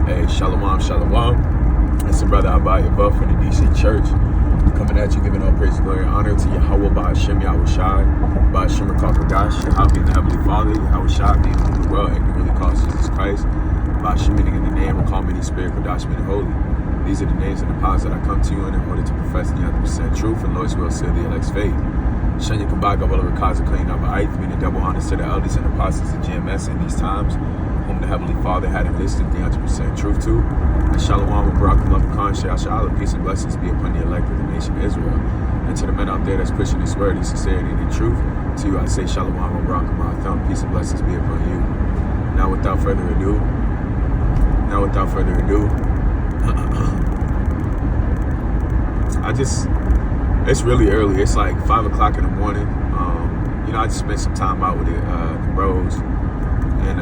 Hey, shalom, shalom. It's your brother Abaya Buff from the DC Church. Coming at you, giving all praise, glory, and honor to Yahweh, Ba'ashem, Yahushai, Ba'ashem, Rakakadash, Yahweh being the Heavenly Father, Yahushai being whom the world ignorantly calls Jesus Christ, Ba'ashem meaning in the name, Rakal meaning spirit, Kadash meaning holy. These are the names and the powers that I come to you in order to profess the 100% truth and Lord's will seal the elect's faith. Shenya Kabaga, Walla Rakaza, Kain Abba Aith, meaning double honors to the elders and apostles of GMS in these times, whom the Heavenly Father had enlisted the 100% truth to. And Shalom, Barak, love, Khan, Sha'ala, peace and blessings be upon the elect of the nation of Israel. And to the men out there that's pushing this word, in sincerity and in truth, to you I say Shalom, Barak, Marathon, peace and blessings be upon you. Now without further ado, it's really early. It's like 5 o'clock in the morning. I just spent some time out with the bros. And,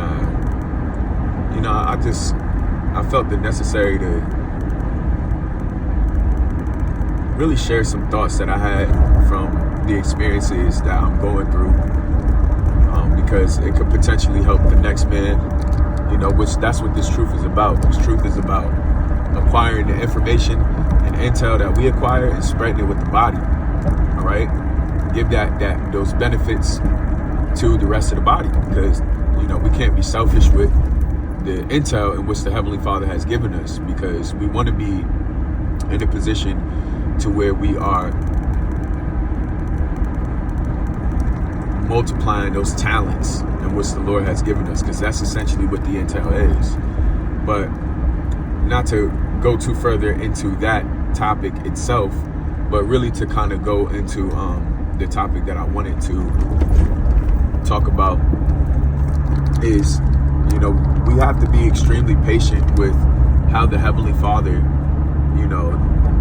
I felt it necessary to really share some thoughts that I had from the experiences that I'm going through. Because it could potentially help the next man, which that's what this truth is about. This truth is about acquiring the information and intel that we acquire and spreading it with the body. All right, give those benefits to the rest of the body, because we can't be selfish with the intel in which the Heavenly Father has given us, because we want to be in a position to where we are multiplying those talents in which the Lord has given us, because that's essentially what the intel is. But not to go too further into that topic itself, but really to kind of go into the topic that I wanted to talk about is, we have to be extremely patient with how the Heavenly Father,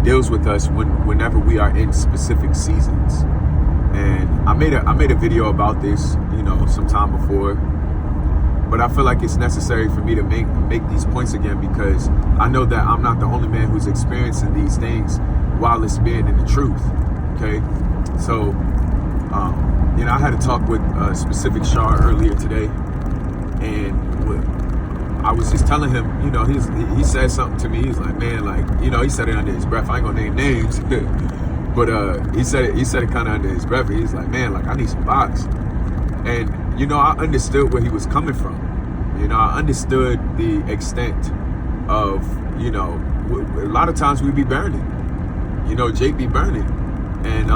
deals with us whenever we are in specific seasons. And I made a video about this, some time before, but I feel like it's necessary for me to make these points again, because I know that I'm not the only man who's experiencing these things while it's being in the truth. Okay, so I had a talk with a specific Shar earlier today, and I was just telling him, he said something to me. He's like, man, he said it under his breath. I ain't gonna name names, but he said it kind of under his breath. He's like, man, I need some box. And I understood where he was coming from. I understood the extent of, a lot of times we be burning. Jake be burning, and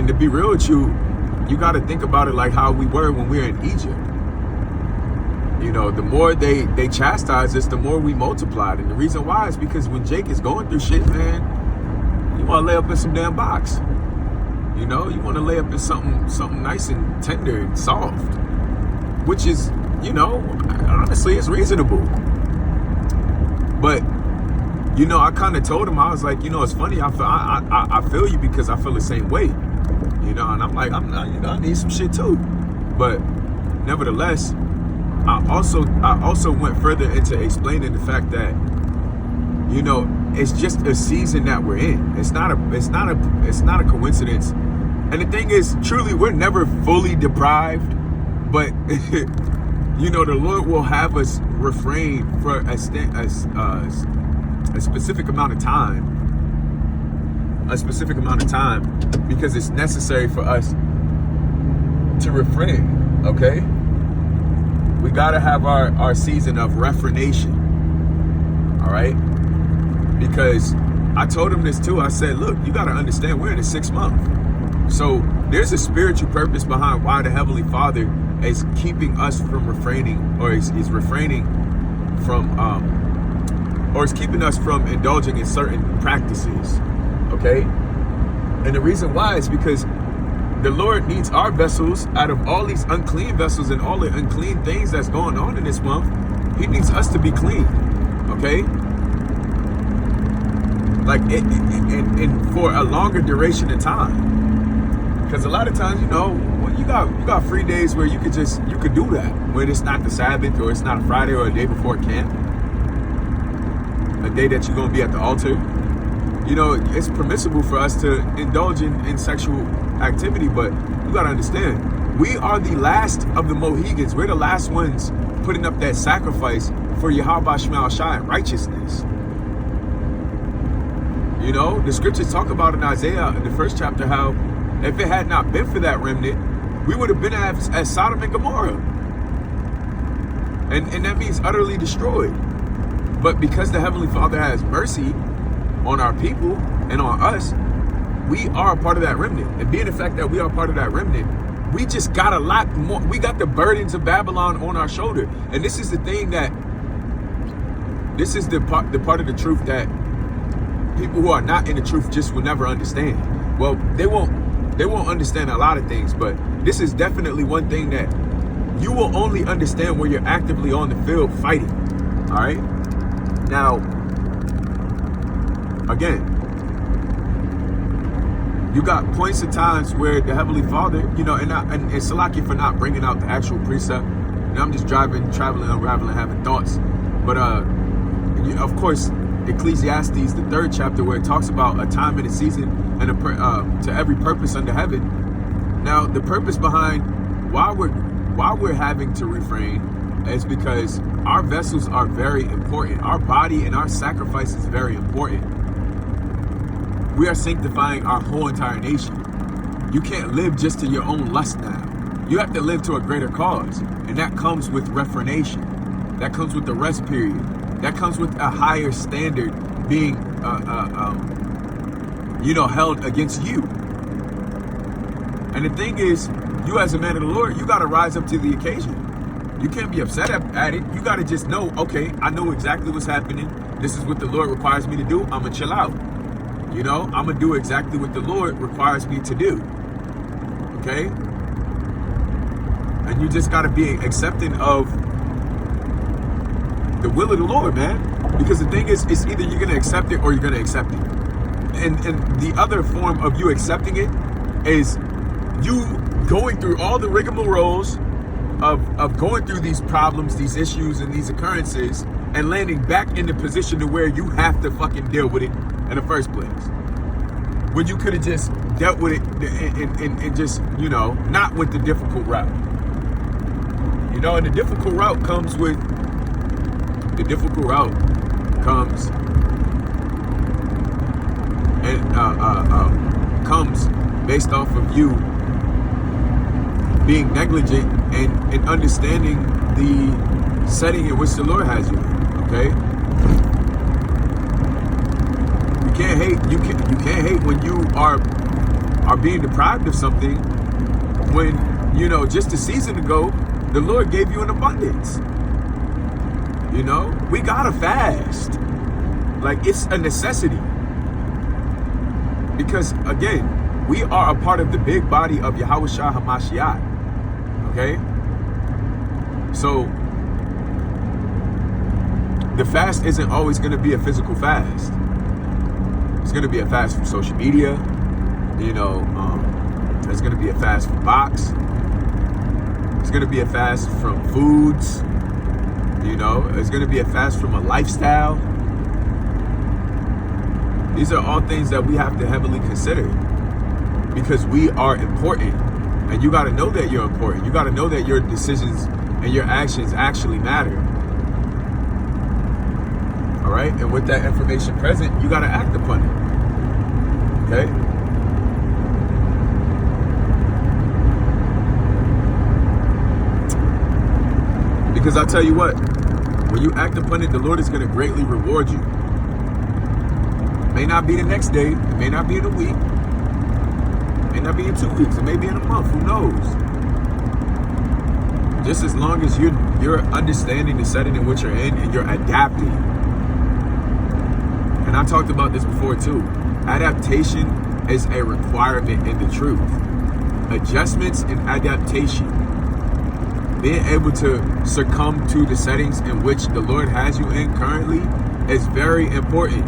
to be real with you, you got to think about it like how we were when we were in Egypt. The more they chastised us, the more we multiplied. And the reason why is because when Jake is going through shit, man, you want to lay up in some damn box. You want to lay up in something nice and tender and soft, which is, honestly, it's reasonable. But, I kind of told him, I was like, it's funny. I feel you, because I feel the same way, and I'm like, I need some shit too. But nevertheless, I also went further into explaining the fact that, it's just a season that we're in. It's not a coincidence. And the thing is, truly, we're never fully deprived, but the Lord will have us refrain for a specific amount of time. Because it's necessary for us to refrain. Okay? We gotta have our season of refrenation. All right? Because I told him this too. I said, look, you gotta understand, we're in the 6th month. So there's a spiritual purpose behind why the Heavenly Father is keeping us from refraining, or is refraining from, or is keeping us from indulging in certain practices. Okay? And the reason why is because the Lord needs our vessels out of all these unclean vessels and all the unclean things that's going on in this month. He needs us to be clean. Okay? And for a longer duration of time. Because a lot of times, you got free days where you could do that, when it's not the Sabbath, or it's not a Friday, or a day before camp, a day that you're going to be at the altar. It's permissible for us to indulge in sexual activity, but you got to understand, we are the last of the Mohegans. We're the last ones putting up that sacrifice for Yahweh Shema Shai in righteousness. You know, the scriptures talk about in Isaiah in the 1st chapter how if it had not been for that remnant, we would have been as Sodom and Gomorrah. And that means utterly destroyed. But because the Heavenly Father has mercy on our people and on us, we are a part of that remnant. And being the fact that we are part of that remnant, we just got a lot more. We got the burdens of Babylon on our shoulder. And this is the thing that, this is the part of the truth that people who are not in the truth just will never understand. Well, they won't understand a lot of things, but this is definitely one thing that you will only understand when you're actively on the field fighting. All right. Now, again, you got points of times where the Heavenly Father, you know, and Salaki for not bringing out the actual precept. And I'm just traveling, unraveling, having thoughts. But of course, Ecclesiastes, the 3rd chapter, where it talks about a time and a season and to every purpose under heaven. Now, the purpose behind why we're having to refrain is because our vessels are very important. Our body and our sacrifice is very important. We are sanctifying our whole entire nation. You can't live just to your own lust now. You have to live to a greater cause, and that comes with reformation. That comes with the rest period. That comes with a higher standard being, held against you. And the thing is, you as a man of the Lord, you got to rise up to the occasion. You can't be upset at it. You got to just know, okay, I know exactly what's happening. This is what the Lord requires me to do. I'm going to chill out. You know, I'm going to do exactly what the Lord requires me to do. Okay? And you just got to be accepting of the will of the Lord, man. Because the thing is, it's either you're going to accept it or you're going to accept it. And the other form of you accepting it is you going through all the rigmaroles of going through these problems, these issues, and these occurrences, and landing back in the position to where you have to fucking deal with it in the first place. When you could have just dealt with it and just, you know, not with the difficult route. You know, and the difficult route comes based off of you being negligent and understanding the setting in which the Lord has you in, okay? You can't hate. You can't hate when you are being deprived of something when, you know, just a season ago the Lord gave you an abundance. You know, we gotta fast. Like, it's a necessity. Because again, we are a part of the big body of Yahushua HaMashiach. Okay? So the fast isn't always going to be a physical fast. It's going to be a fast from social media. You know, it's going to be a fast from box. It's going to be a fast from foods. You know, it's going to be a fast from a lifestyle. These are all things that we have to heavily consider because we are important. And you got to know that you're important. You got to know that your decisions and your actions actually matter. All right? And with that information present, you got to act upon it. Okay? Because I'll tell you what, when you act upon it, the Lord is going to greatly reward you. It may not be the next day. It may not be in a week. It may not be in 2 weeks. It may be in a month. Who knows? Just as long as you're understanding the setting in which you're in and you're adapting. And I talked about this before too. Adaptation is a requirement in the truth. Adjustments and adaptation. Being able to succumb to the settings in which the Lord has you in currently is very important.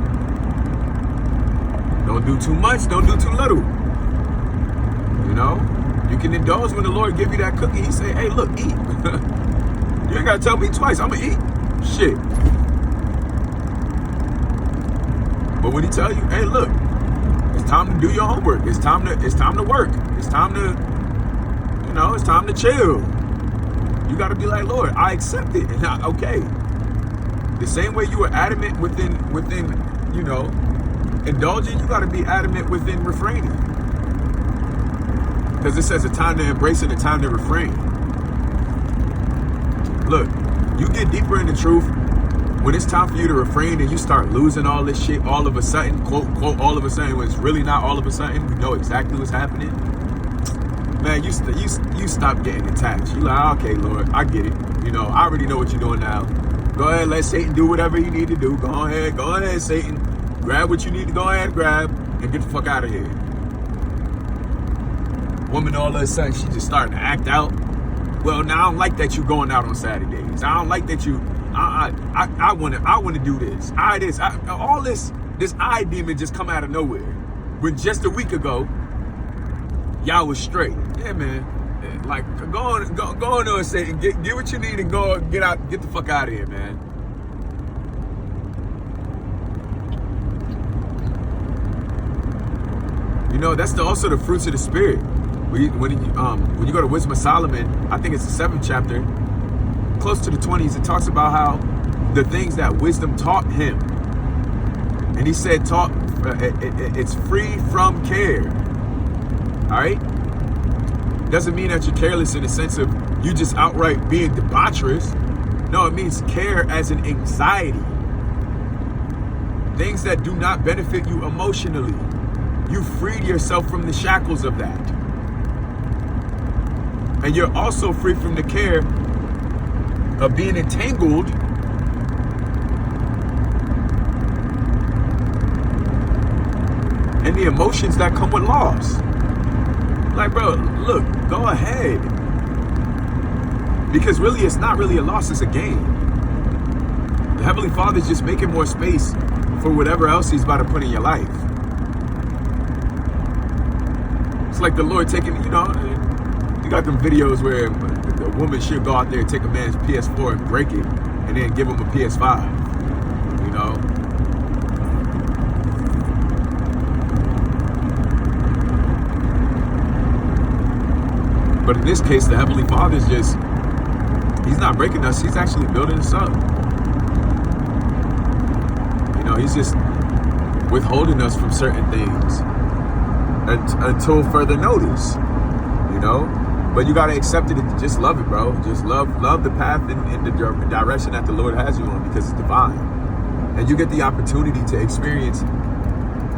Don't do too much. Don't do too little. You know? You can indulge when the Lord give you that cookie. He say, hey, look, eat. You ain't got to tell me twice. I'm going to eat. Shit. But when he tell you, hey, look, it's time to do your homework. It's time to work. It's time to, you know, it's time to chill. You got to be like, Lord, I accept it. And okay. The same way you were adamant within, you know, indulging, you got to be adamant within refraining. Because it says a time to embrace and a time to refrain. Look, you get deeper in the truth when it's time for you to refrain and you start losing all this shit all of a sudden, quote, all of a sudden, when it's really not all of a sudden. We know exactly what's happening. Man, you stop getting attached. You like, okay, Lord, I get it. You know, I already know what you're doing now. Go ahead, let Satan do whatever he need to do. Go ahead, Satan. Grab what you need to go ahead and grab and get the fuck out of here. Woman all of a sudden, she just starting to act out. Well, now I don't like that you going out on Saturdays. I don't like that you, I want to do this. All this I demon just come out of nowhere. When just a week ago, y'all was straight. Yeah, man. Like, go on and say, get what you need and go get the fuck out of here, man. You know, that's also the fruits of the spirit. When you go to Wisdom of Solomon, I think it's the 7th chapter, close to the 20s, it talks about how the things that wisdom taught him. And he said, it's free from care. All right? Doesn't mean that you're careless in the sense of you just outright being debaucherous. No, it means care as an anxiety. Things that do not benefit you emotionally. You freed yourself from the shackles of that. And you're also free from the care of being entangled in the emotions that come with loss. Like, bro, look, go ahead. Because really, it's not really a loss, it's a gain. The Heavenly Father's just making more space for whatever else He's about to put in your life. It's like the Lord taking, you know, you got them videos where a woman should go out there and take a man's PS4 and break it and then give him a PS5, you know? But in this case, the Heavenly Father's just, He's not breaking us, He's actually building us up. You know, He's just withholding us from certain things until further notice, you know? But you got to accept it and just love it, bro. Just love the path in the direction that the Lord has you on, because it's divine. And you get the opportunity to experience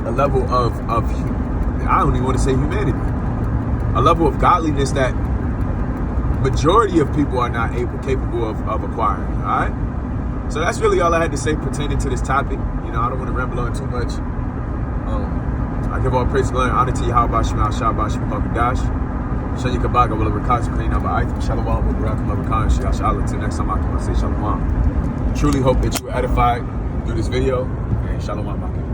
a level of I don't even want to say humanity, a level of godliness that majority of people are not capable of acquiring, all right? So that's really all I had to say pertaining to this topic. You know, I don't want to ramble on too much. I give all praise, glory, and honor to Yahweh Shema Shabbat Shemakadosh. Shani Kabaga will record clean number item. Shalom will welcome over Khan Shalom. Till next time I come and say Shalom. Truly hope that you were edified through this video, and Shalom.